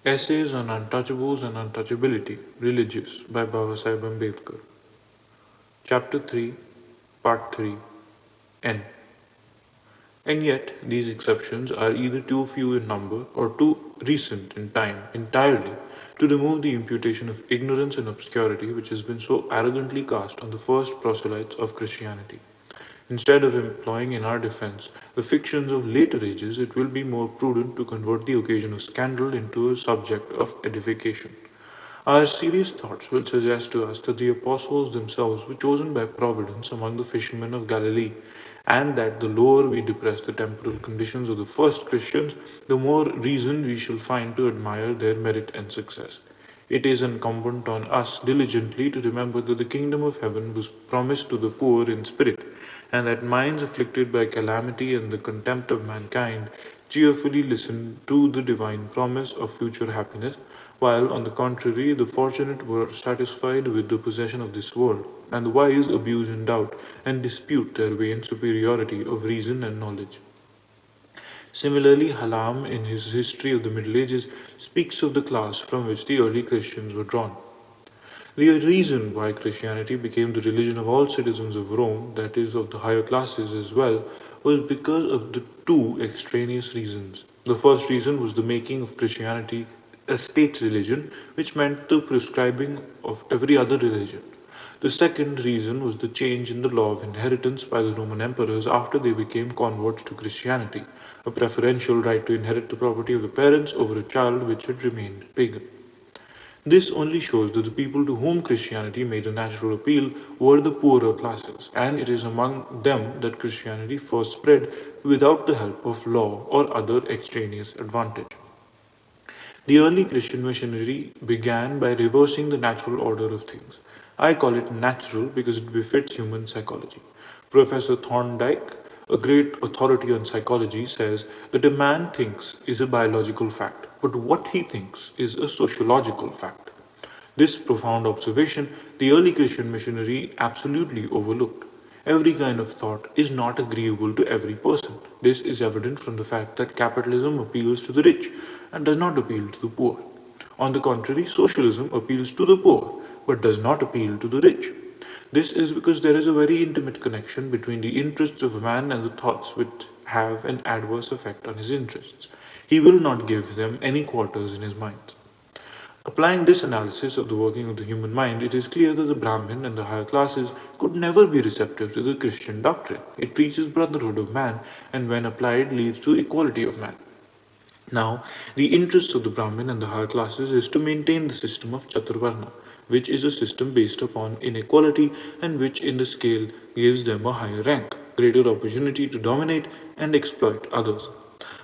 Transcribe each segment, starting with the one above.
Essays on Untouchables and Untouchability, Religious by Babasaheb Ambedkar. Chapter 3, Part 3, N. And yet, these exceptions are either too few in number or too recent in time entirely to remove the imputation of ignorance and obscurity which has been so arrogantly cast on the first proselytes of Christianity. Instead of employing in our defense the fictions of later ages, it will be more prudent to convert the occasion of scandal into a subject of edification. Our serious thoughts will suggest to us that the apostles themselves were chosen by providence among the fishermen of Galilee, and that the lower we depress the temporal conditions of the first Christians, the more reason we shall find to admire their merit and success. It is incumbent on us diligently to remember that the kingdom of heaven was promised to the poor in spirit, and that minds afflicted by calamity and the contempt of mankind cheerfully listen to the divine promise of future happiness, while, on the contrary, the fortunate were satisfied with the possession of this world, and the wise abuse and doubt and dispute their vain superiority of reason and knowledge. Similarly, Hallam, in his History of the Middle Ages, speaks of the class from which the early Christians were drawn. The reason why Christianity became the religion of all citizens of Rome, that is, of the higher classes as well, was because of the two extraneous reasons. The first reason was the making of Christianity a state religion, which meant the prescribing of every other religion. The second reason was the change in the law of inheritance by the Roman emperors after they became converts to Christianity, a preferential right to inherit the property of the parents over a child which had remained pagan. This only shows that the people to whom Christianity made a natural appeal were the poorer classes, and it is among them that Christianity first spread without the help of law or other extraneous advantage. The early Christian missionary began by reversing the natural order of things. I call it natural because it befits human psychology. Professor Thorndike, a great authority on psychology, says that a man thinks is a biological fact, but what he thinks is a sociological fact. This profound observation the early Christian missionary absolutely overlooked. Every kind of thought is not agreeable to every person. This is evident from the fact that capitalism appeals to the rich and does not appeal to the poor. On the contrary, socialism appeals to the poor but does not appeal to the rich. This is because there is a very intimate connection between the interests of a man and the thoughts which have an adverse effect on his interests. He will not give them any quarters in his mind. Applying this analysis of the working of the human mind, it is clear that the Brahmin and the higher classes could never be receptive to the Christian doctrine. It preaches brotherhood of man, and when applied, leads to equality of man. Now, the interest of the Brahmin and the higher classes is to maintain the system of Chaturvarna, which is a system based upon inequality and which in the scale gives them a higher rank, greater opportunity to dominate and exploit others.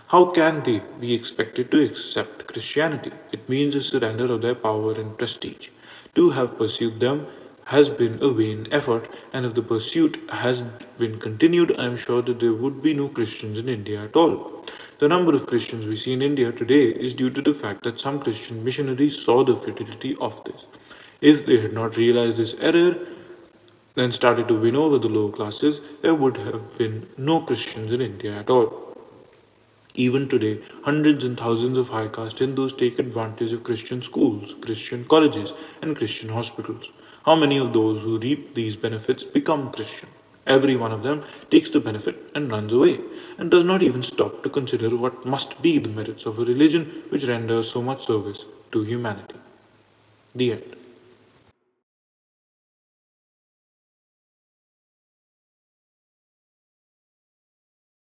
How can they be expected to accept Christianity? It means a surrender of their power and prestige. To have pursued them has been a vain effort, and if the pursuit has been continued, I am sure that there would be no Christians in India at all. The number of Christians we see in India today is due to the fact that some Christian missionaries saw the futility of this. If they had not realized this error, then started to win over the lower classes, there would have been no Christians in India at all. Even today, hundreds and thousands of high caste Hindus take advantage of Christian schools, Christian colleges, and Christian hospitals. How many of those who reap these benefits become Christian? Every one of them takes the benefit and runs away, and does not even stop to consider what must be the merits of a religion which renders so much service to humanity. The end.